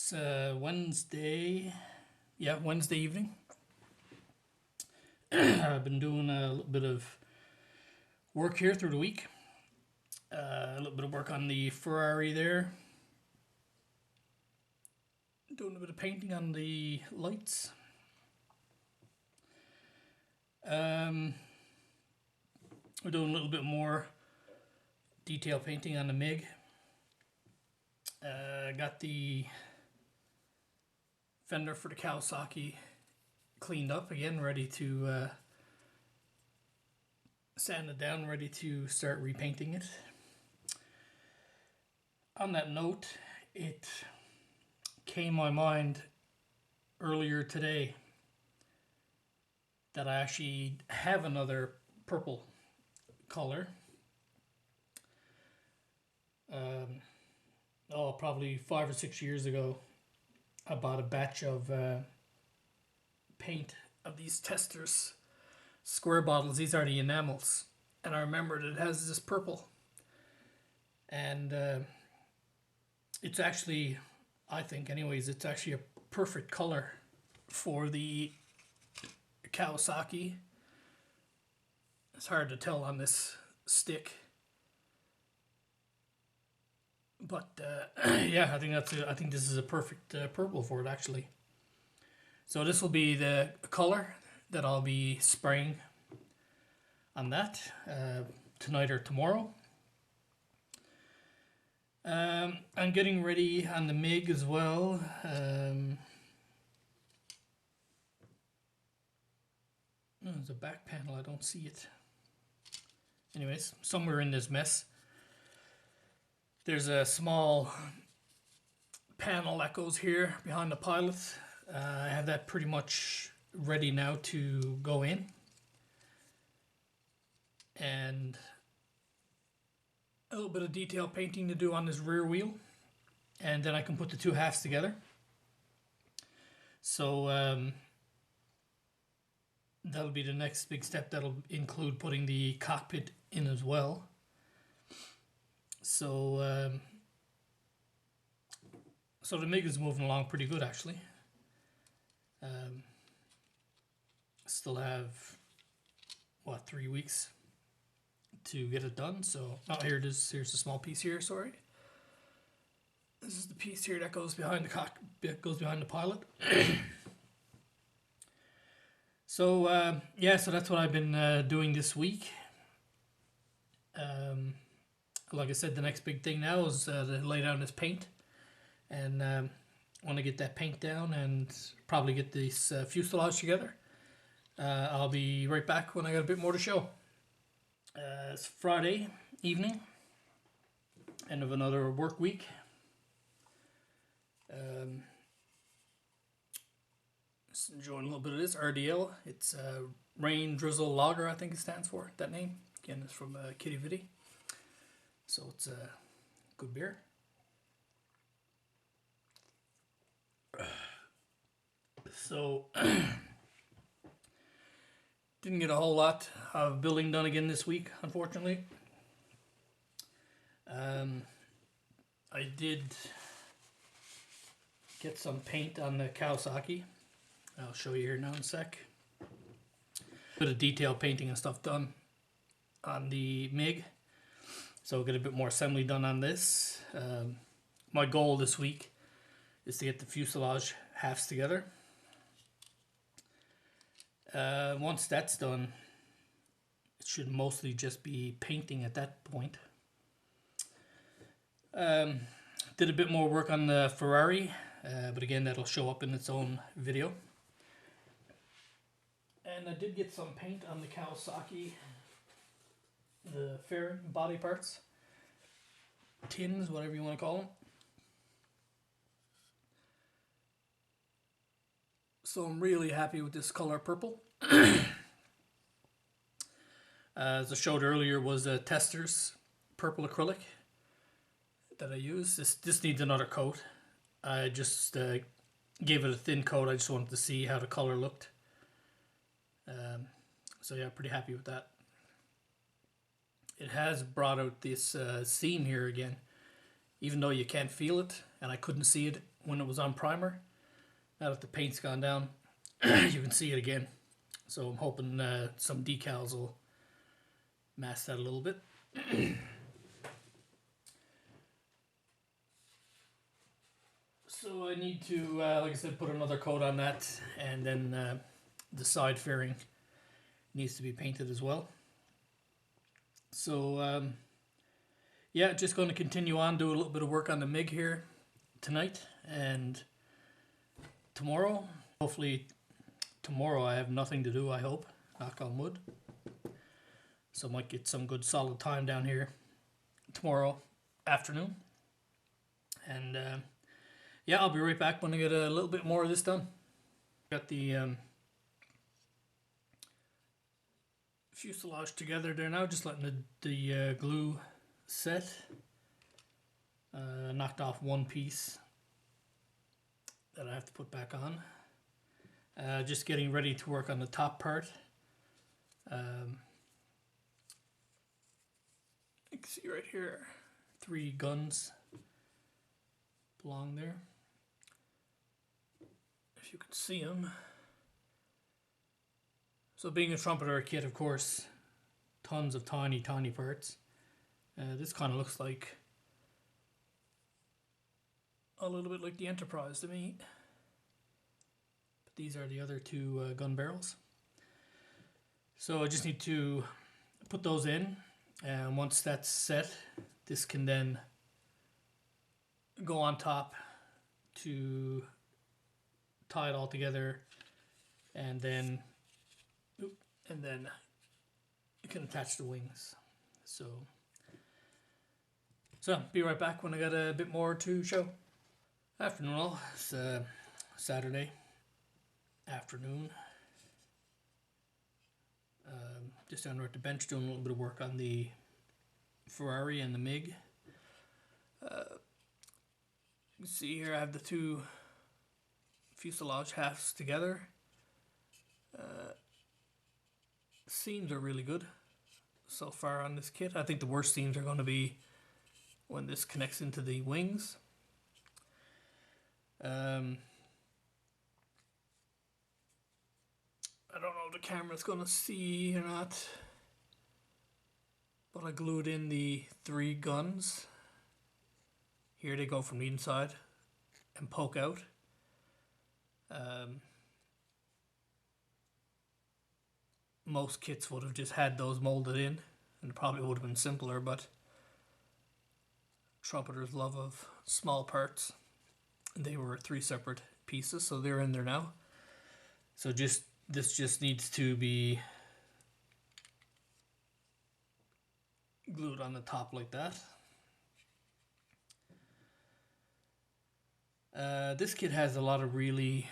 It's Wednesday. Yeah, Wednesday evening. I've been doing a little bit of work here through the week. A little bit of work on the Ferrari there. Doing a bit of painting on the lights. We're doing a little bit more detail painting on the MiG. Got the fender for the Kawasaki cleaned up again, ready to sand it down, ready to start repainting it. On that note, it came to my mind earlier today that I actually have another purple color. Probably 5 or 6 years ago, I bought a batch of paint of these testers square bottles. These are the enamels, and I remembered it has this purple, and it's actually, I think anyways, it's actually a perfect color for the Kawasaki. It's hard to tell on this stick, but yeah, I think this is a perfect purple for it actually. So this will be the color that I'll be spraying on that tonight or tomorrow. I'm getting ready on the MiG as well. There's a back panel, I don't see it. Anyways, somewhere in this mess, there's a small panel that goes here behind the pilot. I have that pretty much ready now to go in. And a little bit of detail painting to do on this rear wheel. And then I can put the two halves together. So that'll be the next big step. That'll include putting the cockpit in as well. So so the MiG is moving along pretty good actually. Still have 3 weeks to get it done. So here it is. Here's the small piece here. Sorry, this is the piece here that goes behind the cockpit, goes behind the pilot. So yeah, so that's what I've been doing this week. Like I said, the next big thing now is to lay down this paint, and want to get that paint down and probably get this fuselage together. I'll be right back when I got a bit more to show. It's Friday evening, end of another work week. Just enjoying a little bit of this RDL. It's Rain Drizzle Lager, I think it stands for, that name. Again, it's from Kitty Vitty. So it's a good beer. So didn't get a whole lot of building done again this week, unfortunately. I did get some paint on the Kawasaki. I'll show you here now in a sec. Bit of detail painting and stuff done on the MiG. So we'll get a bit more assembly done on this. My goal this week is to get the fuselage halves together. Once that's done, it should mostly just be painting at that point. Did a bit more work on the Ferrari, but again, that'll show up in its own video. And I did get some paint on the Kawasaki, the fairing body parts, tins, whatever you want to call them. So I'm really happy with this color purple. As I showed earlier, was a Testers purple acrylic that I used. This needs another coat. I just gave it a thin coat. I just wanted to see how the color looked. So yeah, pretty happy with that. It has brought out this seam here again even though you can't feel it, and I couldn't see it when it was on primer. Now that the paint's gone down, you can see it again. So I'm hoping some decals will mask that a little bit. So I need to, like I said, put another coat on that, and then the side fairing needs to be painted as well. So yeah, just going to continue on, do a little bit of work on the MIG here tonight and tomorrow. Hopefully tomorrow I have nothing to do, I hope, knock on wood. So I might get some good solid time down here tomorrow afternoon. And yeah, I'll be right back when I get a little bit more of this done. Got the fuselage together there now, just letting the glue set. Knocked off one piece that I have to put back on. Just getting ready to work on the top part. You can see right here, 3 guns belong there. If you can see them. So being a trumpeter kit, of course, tons of tiny parts. This kind of looks like a little bit like the Enterprise to me. But these are the other 2 gun barrels. So I just need to put those in, and once that's set, this can then go on top to tie it all together, and then you can attach the wings. So be right back when I got a bit more to show. Afternoon all, it's Saturday afternoon. Just down there at the bench doing a little bit of work on the Ferrari and the MiG. You can see here I have the 2 fuselage halves together. Seams are really good so far on this kit. I think the worst seams are going to be when this connects into the wings. I don't know if the camera's going to see or not, but I glued in the 3 guns. Here they go from the inside and poke out. Most kits would have just had those molded in, and it probably would have been simpler, but trumpeters' love of small parts. They were 3 separate pieces, so they're in there now. So this just needs to be glued on the top like that. This kit has a lot of really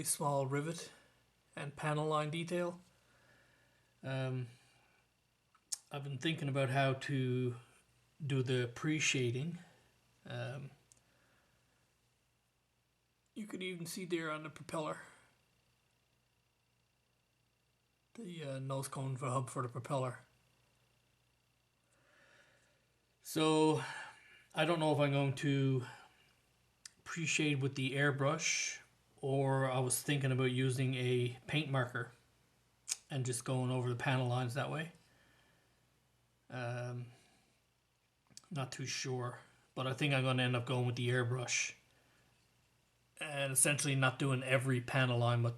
small rivet and panel line detail. I've been thinking about how to do the pre-shading. You could even see there on the propeller, the nose cone for hub for the propeller. So I don't know if I'm going to pre-shade with the airbrush, or I was thinking about using a paint marker and just going over the panel lines that way. Not too sure, but I think I'm going to end up going with the airbrush and essentially not doing every panel line, but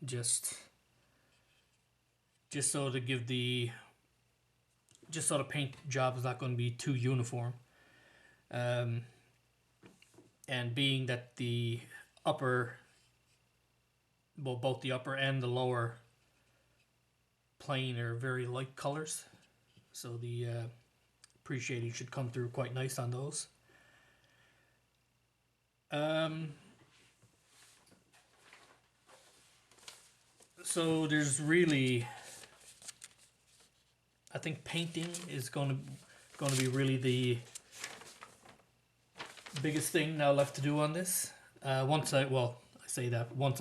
just so to give the paint job is not going to be too uniform. And being that the upper, well, both the upper and the lower plane are very light colors, so the pre-shading should come through quite nice on those. So there's really, I think painting is going to be really the biggest thing now left to do on this. Once I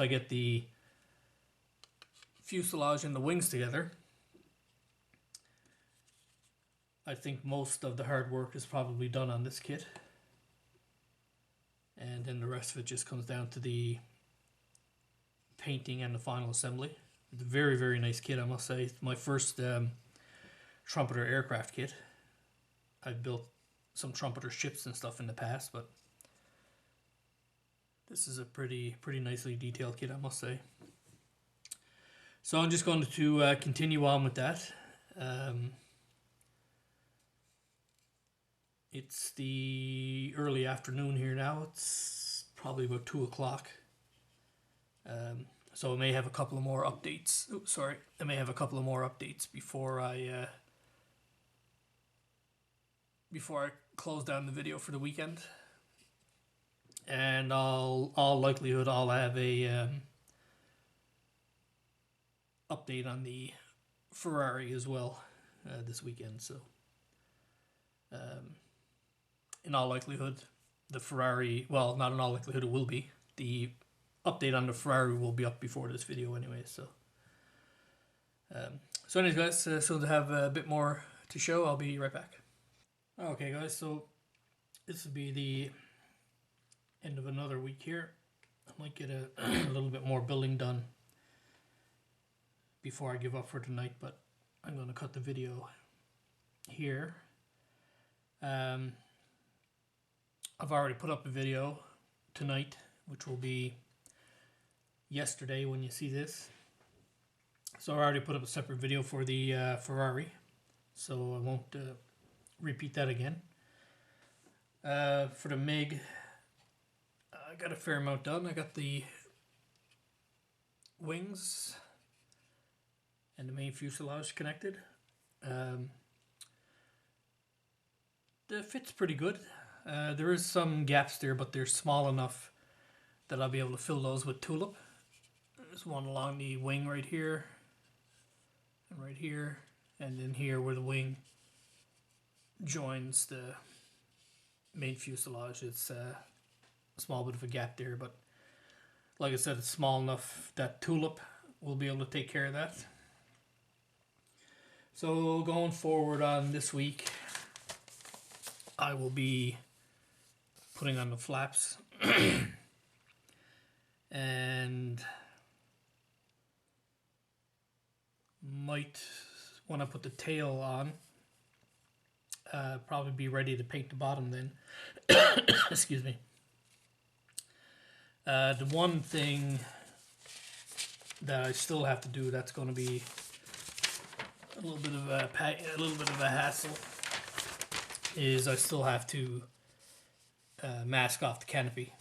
get the fuselage and the wings together, I think most of the hard work is probably done on this kit, and then the rest of it just comes down to the painting and the final assembly. It's a very, very nice kit, I must say. It's my first trumpeter aircraft kit. I've built some trumpeter ships and stuff in the past, but this is a pretty nicely detailed kit, I must say. So I'm just going to continue on with that. It's the early afternoon here now. It's probably about 2 o'clock. So I may have a couple of more updates. Oh, sorry. I may have a couple of more updates before I close down the video for the weekend. And all likelihood I'll have a update on the Ferrari as well this weekend. So in all likelihood, the Ferrari, well, not in all likelihood, it will be. The update on the Ferrari will be up before this video anyway. So anyways, guys, so to have a bit more to show, I'll be right back. Okay, guys, so this will be the end of another week here. I might get a little bit more building done before I give up for tonight, but I'm going to cut the video here. I've already put up a video tonight, which will be yesterday when you see this. So I already put up a separate video for the Ferrari, so I won't repeat that again. For the MiG, I got a fair amount done. I got the wings and the main fuselage connected. The fit's pretty good. There is some gaps there, but they're small enough that I'll be able to fill those with tulip. There's one along the wing right here, and right here, and then here where the wing joins the main fuselage. It's a small bit of a gap there, but like I said, it's small enough that tulip will be able to take care of that. So going forward on this week, I will be putting on the flaps and might, when I put the tail on, probably be ready to paint the bottom then. Excuse me. The one thing that I still have to do that's going to be a little bit of a hassle is I still have to mask off the canopy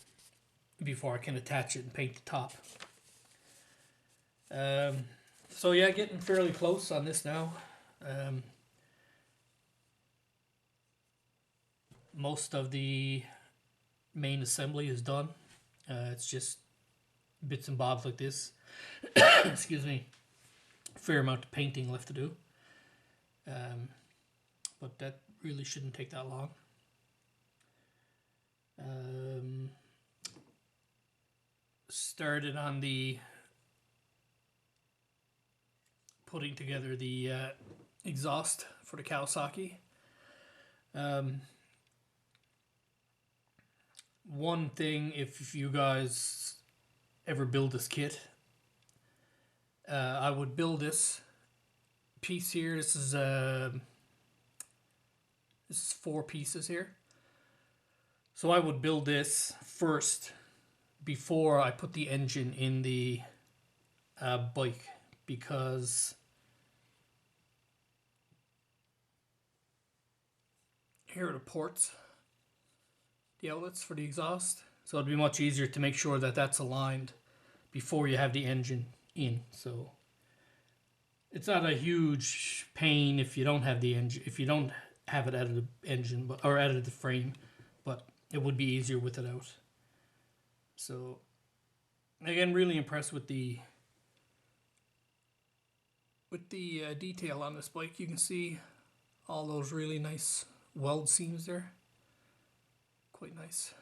before I can attach it and paint the top. So yeah, getting fairly close on this now. Most of the main assembly is done. It's just bits and bobs like this. Excuse me. Fair amount of painting left to do. But that really shouldn't take that long. Started on the putting together the exhaust for the Kawasaki. One thing, if you guys ever build this kit, I would build this piece here. This is 4 pieces here. So I would build this first before I put the engine in the bike, because here are the ports, the outlets for the exhaust. So it'd be much easier to make sure that that's aligned before you have the engine in. So it's not a huge pain if you don't have the engine, if you don't have it out of the engine, but or out of the frame, but it would be easier with it out. So again, really impressed with the detail on this bike. You can see all those really nice weld seams there. Quite nice.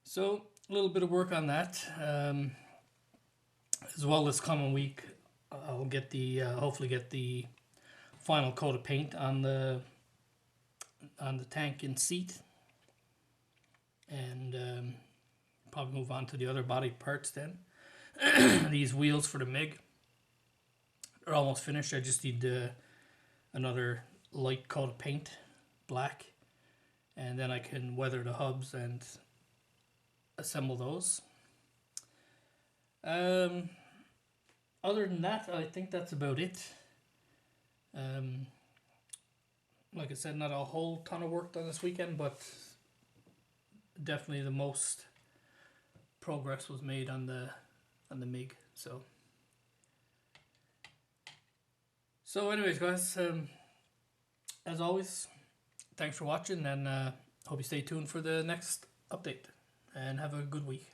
So a little bit of work on that. As well, this coming week I'll get the hopefully get the final coat of paint on the tank and seat, and probably move on to the other body parts then. These wheels for the MiG are almost finished. I just need another light coat of paint, black, and then I can weather the hubs and assemble those. Other than that, I think that's about it. Like I said, not a whole ton of work done this weekend, but definitely the most progress was made on the MiG. So anyways, guys, as always, thanks for watching, and hope you stay tuned for the next update, and have a good week.